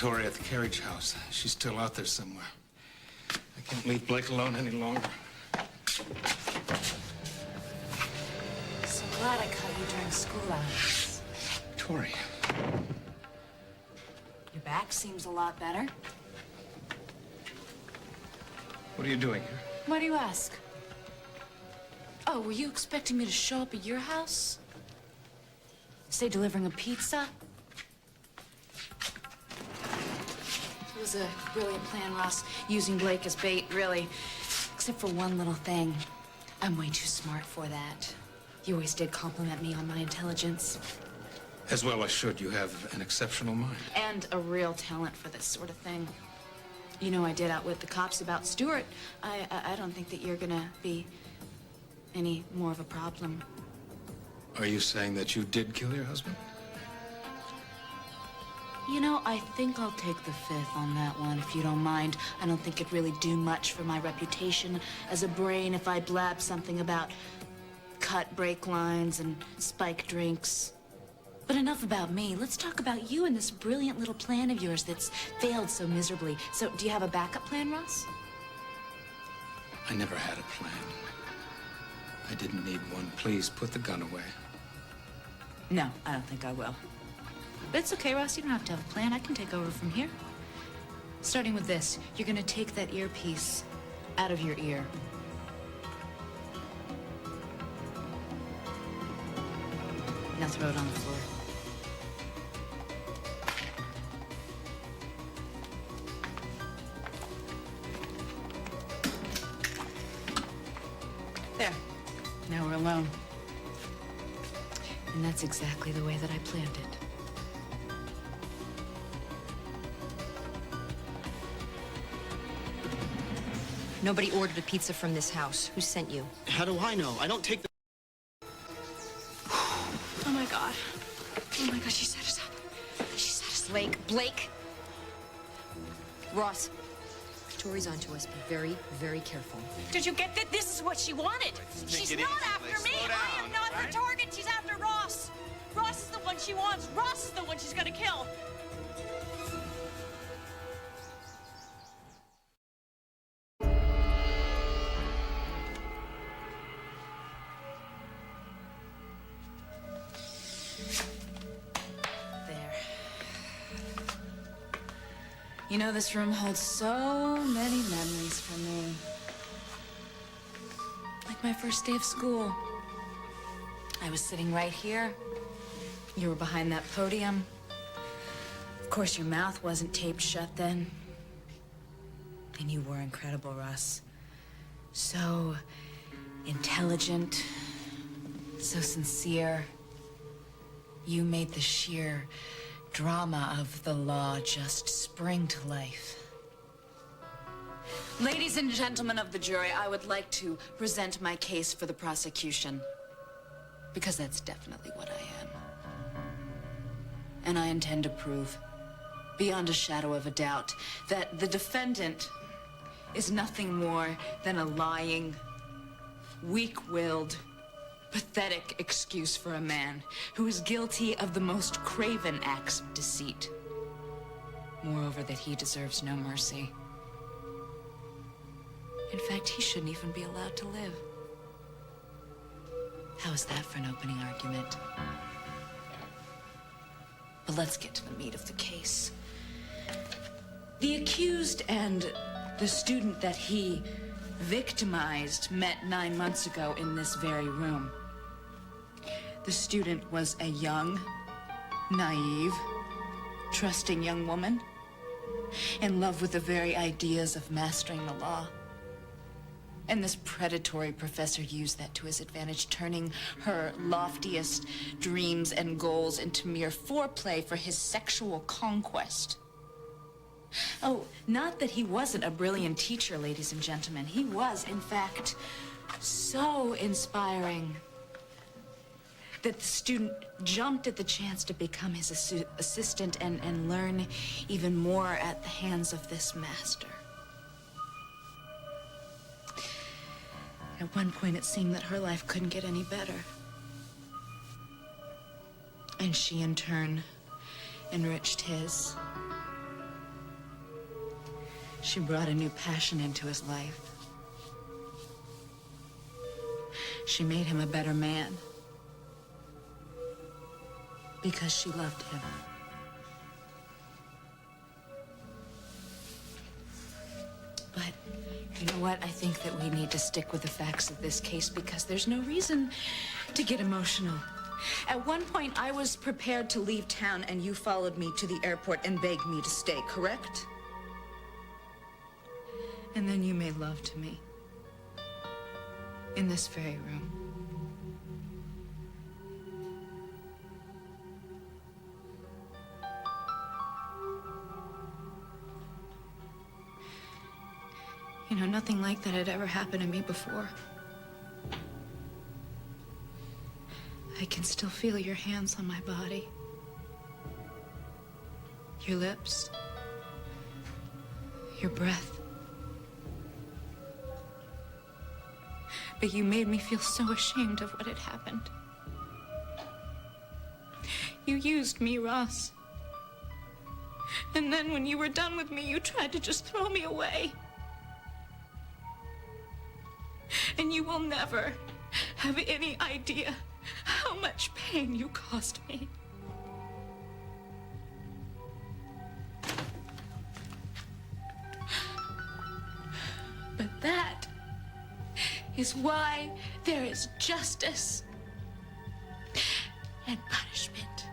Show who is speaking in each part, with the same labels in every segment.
Speaker 1: Tori at the carriage house. She's still out there somewhere. I can't leave Blake alone any longer.
Speaker 2: So glad I caught you during school hours.
Speaker 1: Tori.
Speaker 2: Your back seems a lot better.
Speaker 1: What are you doing here?
Speaker 2: Why do you ask? Oh, were you expecting me to show up at your house? Say, delivering a pizza? It was a brilliant plan, Ross. Using Blake as bait, really. Except for one little thing. I'm way too smart for that. You always did compliment me on my intelligence.
Speaker 1: As well I should. You have an exceptional mind.
Speaker 2: And a real talent for this sort of thing. You know, I did outwit the cops about Stuart. I don't think that you're gonna be any more of a problem.
Speaker 1: Are you saying that you did kill your husband?
Speaker 2: You know, I think I'll take the fifth on that one, if you don't mind. I don't think it'd really do much for my reputation as a brain if I blab something about cut brake lines and spike drinks. But enough about me. Let's talk about you and this brilliant little plan of yours that's failed so miserably. So, do you have a backup plan, Ross?
Speaker 1: I never had a plan. I didn't need one. Please, put the gun away.
Speaker 2: No, I don't think I will. But it's okay, Ross. You don't have to have a plan. I can take over from here. Starting with this, you're gonna take that earpiece out of your ear. Now throw it on the floor. There. Now we're alone. And that's exactly the way that I planned it.
Speaker 3: Nobody ordered a pizza from this house. Who sent you?
Speaker 4: How do I know? I don't take the...
Speaker 3: Oh my God. Oh my God, she set us up. She set us up. Blake. Ross. Tori's onto us. Be very, very careful.
Speaker 5: Did you get that? This is what she wanted. She's not after me. I am not her target. She's after Ross. Ross is the one she wants. Ross is the one she's gonna kill.
Speaker 2: You know, this room holds so many memories for me. Like my first day of school. I was sitting right here. You were behind that podium. Of course, your mouth wasn't taped shut then. And you were incredible, Russ. So intelligent, so sincere. You made the sheer drama of the law just spring to life. Ladies and gentlemen of the jury, I would like to present my case for the prosecution. Because that's definitely what I am. And I intend to prove, beyond a shadow of a doubt, that the defendant is nothing more than a lying, weak-willed, pathetic excuse for a man who is guilty of the most craven acts of deceit. Moreover, that he deserves no mercy. In fact, he shouldn't even be allowed to live. How is that for an opening argument? But let's get to the meat of the case. The accused and the student that he victimized met 9 months ago in this very room. The student was a young, naive, trusting young woman in love with the very ideas of mastering the law. And this predatory professor used that to his advantage, turning her loftiest dreams and goals into mere foreplay for his sexual conquest. Oh, not that he wasn't a brilliant teacher, ladies and gentlemen. He was, in fact, so inspiring that the student jumped at the chance to become his assistant and learn even more at the hands of this master. At one point, it seemed that her life couldn't get any better. And she, in turn, enriched his. She brought a new passion into his life. She made him a better man. Because she loved him. But, you know what? I think that we need to stick with the facts of this case because there's no reason to get emotional. At one point, I was prepared to leave town and you followed me to the airport and begged me to stay, correct? And then you made love to me. In this very room. You know, nothing like that had ever happened to me before. I can still feel your hands on my body. Your lips. Your breath. But you made me feel so ashamed of what had happened. You used me, Ross. And then when you were done with me, you tried to just throw me away. And you will never have any idea how much pain you caused me. But that is why there is justice and punishment.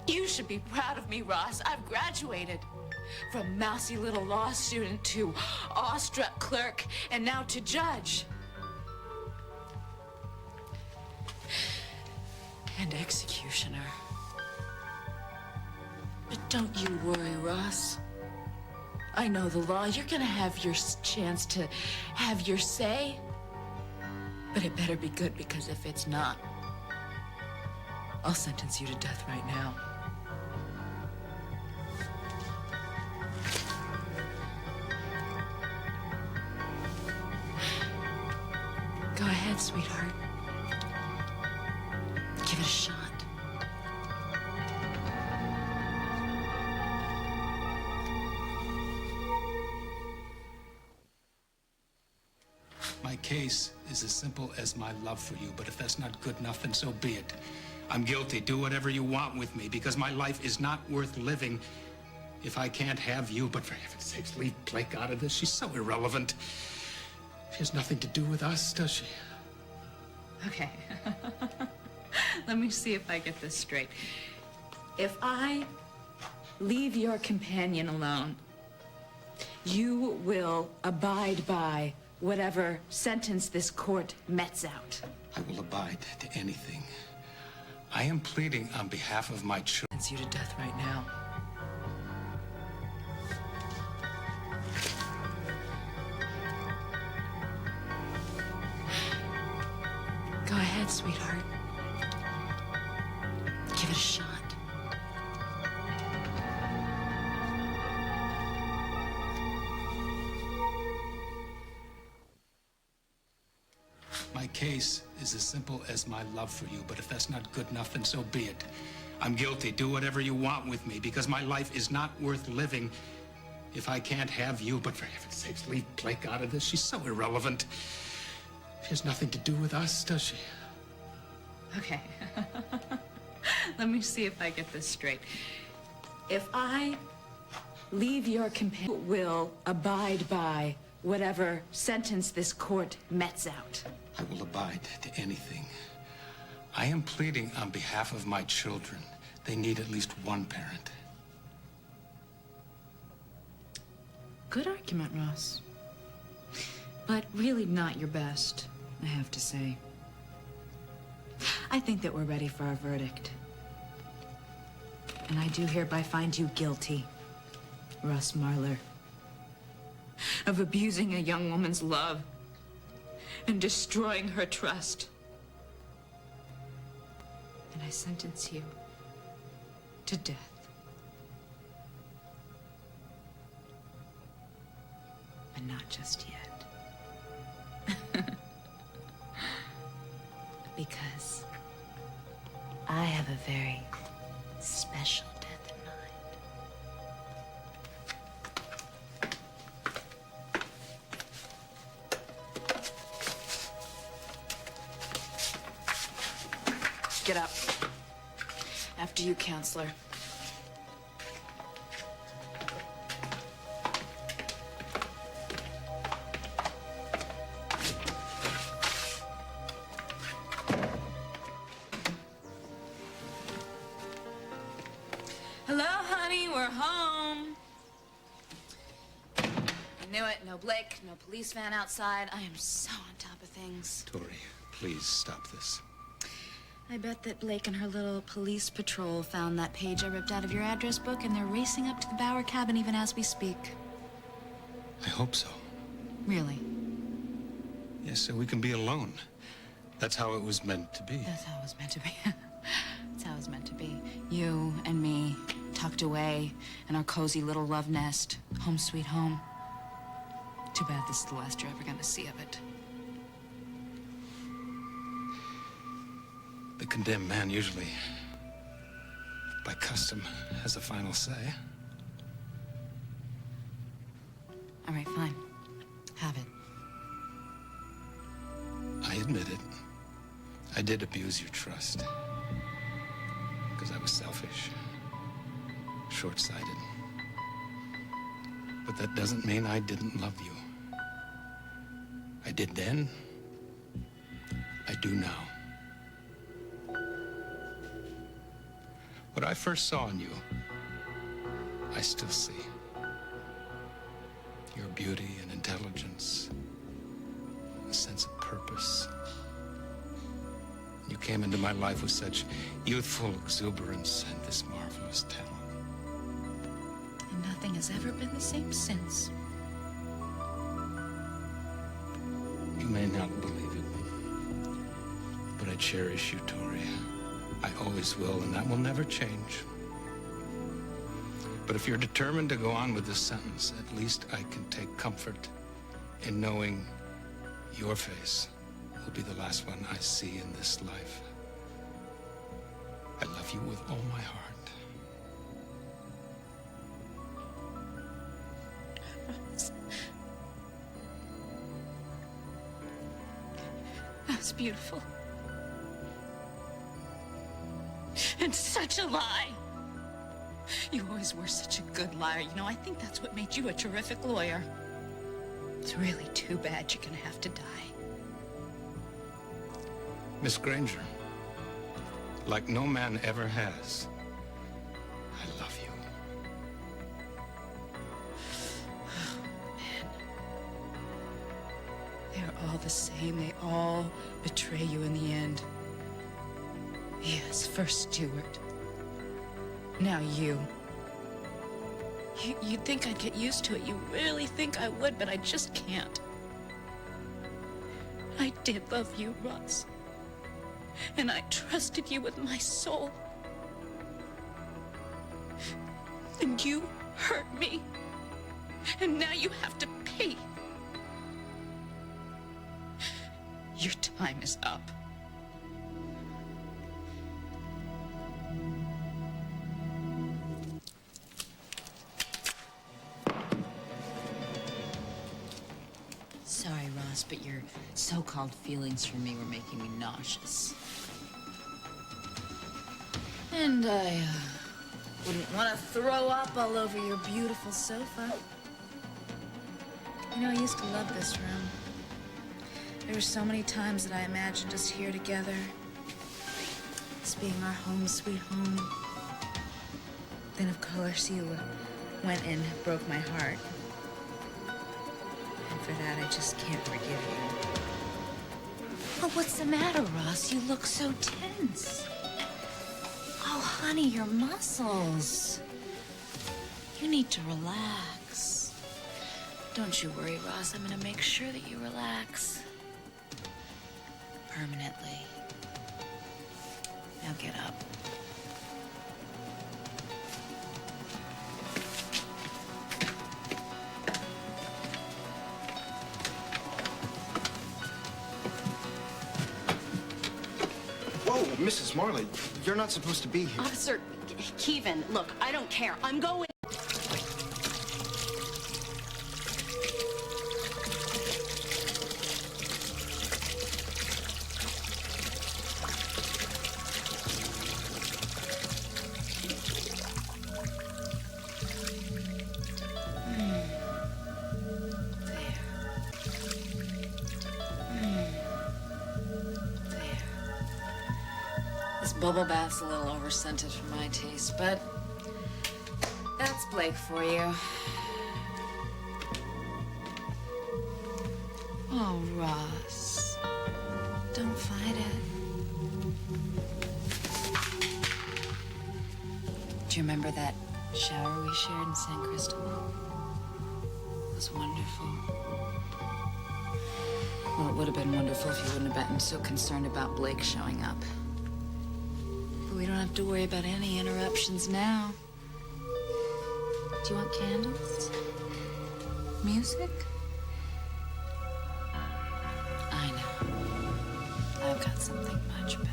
Speaker 2: You should be proud of me, Ross. I've graduated. From mousy little law student to awestruck clerk and now to judge. And executioner. But don't you worry, Ross. I know the law. You're gonna have your chance to have your say. But it better be good because if it's not, I'll sentence you to death right now. Go ahead, sweetheart. Give it a shot.
Speaker 1: My case is as simple as my love for you, but if that's not good enough, then so be it. I'm guilty. Do whatever you want with me, because my life is not worth living if I can't have you. But for heaven's sakes, leave Blake out of this. She's so irrelevant. She has nothing to do with us, does she?
Speaker 2: Okay. Let me see if I get this straight. If I leave your companion alone, you will abide by whatever sentence this court mets out.
Speaker 1: I will abide to anything. I am pleading on behalf of my children.
Speaker 2: Sentence you to death right now. Go ahead, sweetheart. Give it a shot.
Speaker 1: My case is as simple as my love for you, but if that's not good enough, then so be it. I'm guilty. Do whatever you want with me, because my life is not worth living if I can't have you. But for heaven's sakes, leave Blake out of this. She's so irrelevant. She has nothing to do with us, does she?
Speaker 2: Okay. Let me see if I get this straight. If I leave your companion, will abide by whatever sentence this court mets out.
Speaker 1: I will abide to anything. I am pleading on behalf of my children. They need at least one parent.
Speaker 2: Good argument, Ross. But really not your best, I have to say. I think that we're ready for our verdict. And I do hereby find you guilty, Russ Marler, of abusing a young woman's love and destroying her trust. And I sentence you to death. But not just yet. Because I have a very special death in mind. Get up. After you, counselor. Hello, honey, we're home. I knew it. No Blake, no police van outside. I am so on top of things.
Speaker 1: Tori, please stop this.
Speaker 2: I bet that Blake and her little police patrol found that page I ripped out of your address book, and they're racing up to the Bauer cabin even as we speak.
Speaker 1: I hope so.
Speaker 2: Really?
Speaker 1: Yes, so we can be alone. That's how it was meant to be.
Speaker 2: That's how it was meant to be. That's how it was meant to be. You and me, tucked away in our cozy little love nest. Home sweet home. Too bad this is the last you're ever gonna see of it.
Speaker 1: The condemned man usually, by custom, has the final say.
Speaker 2: All right, fine. Have it.
Speaker 1: I admit it. I did abuse your trust. Because I was selfish. Short-sighted. But that doesn't mean I didn't love you. I did then. I do now. What I first saw in you, I still see. Your beauty and intelligence, a sense of purpose. You came into my life with such youthful exuberance and this marvelous talent.
Speaker 2: And nothing has ever been the same since.
Speaker 1: You may not believe it, but I cherish you, Tori. I always will, and that will never change. But if you're determined to go on with this sentence, at least I can take comfort in knowing your face will be the last one I see in this life. I love you with all my heart.
Speaker 2: That was beautiful. And such a lie. You always were such a good liar. You know, I think that's what made you a terrific lawyer. It's really too bad you're gonna have to die.
Speaker 1: Miss Granger, like no man ever has, I love you.
Speaker 2: Man. They're all the same. They all betray you in the end. Yes, first Stuart. Now you. You'd think I'd get used to it. You really think I would, but I just can't. I did love you, Ross. And I trusted you with my soul. And you hurt me. And now you have to pay. Your time is up. Sorry, Ross, but your so-called feelings for me were making me nauseous. And I wouldn't want to throw up all over your beautiful sofa. You know, I used to love this room. There were so many times that I imagined us here together. This being our home, sweet home. Then, of course, you went and broke my heart. And for that, I just can't forgive you. Well, what's the matter, Ross? You look so tense. Oh, honey, your muscles. You need to relax. Don't you worry, Ross. I'm gonna make sure that you relax. Permanently. Now get up.
Speaker 4: Whoa, Mrs. Marley, you're not supposed to be here.
Speaker 5: Officer Kevin, look, I don't care. I'm going.
Speaker 2: bubble bath's a little over-scented for my taste, but that's Blake for you. Oh, Ross. Don't fight it. Do you remember that shower we shared in San Cristobal? It was wonderful. Well, it would have been wonderful if you wouldn't have been so concerned about Blake showing up. But we don't have to worry about any interruptions now. Do you want candles? Music? I know. I've got something much better.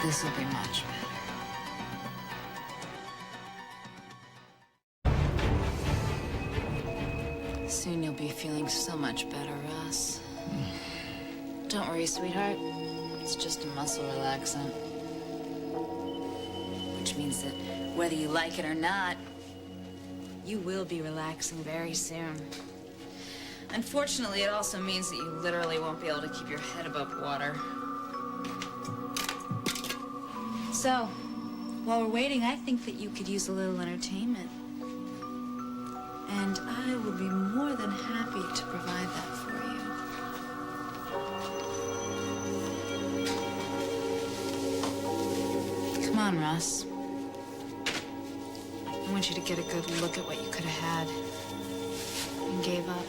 Speaker 2: This will be much better. Soon you'll be feeling so much better, Ross. Don't worry, sweetheart. It's just a muscle relaxant. Which means that whether you like it or not, you will be relaxing very soon. Unfortunately, it also means that you literally won't be able to keep your head above water. So, while we're waiting, I think that you could use a little entertainment. And I will be more than happy to provide that for you. Come on, Ross. I want you to get a good look at what you could have had and gave up.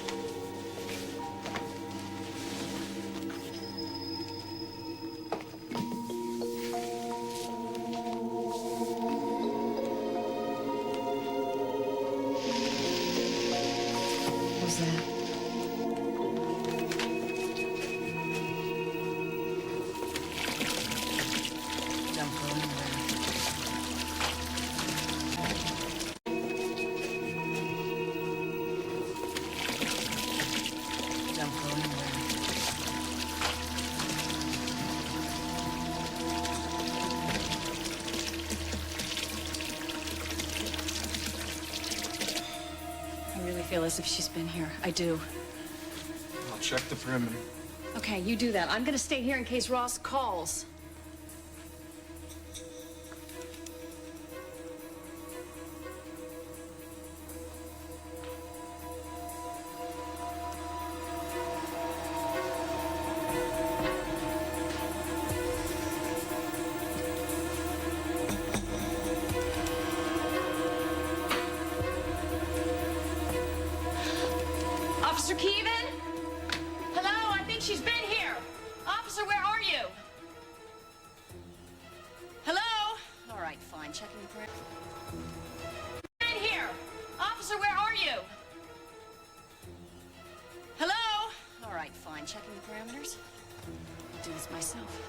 Speaker 2: I feel as if she's been here. I do.
Speaker 4: I'll check the perimeter.
Speaker 3: Okay, you do that. I'm gonna stay here in case Ross calls.
Speaker 5: Officer Keevan? Hello, I think she's been here. Officer, where are you? Hello? All right, fine. Checking the perimeter. Been here. Officer, where are you? Hello? All right, fine. Checking the parameters. I'll do this myself.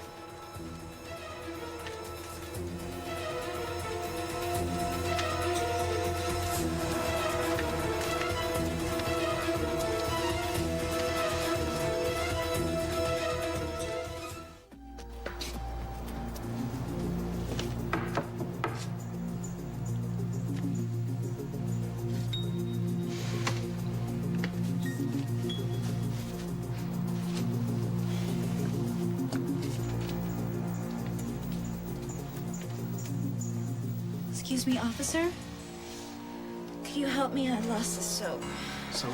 Speaker 2: Excuse me, officer? Could you help me? I lost the soap.
Speaker 4: So?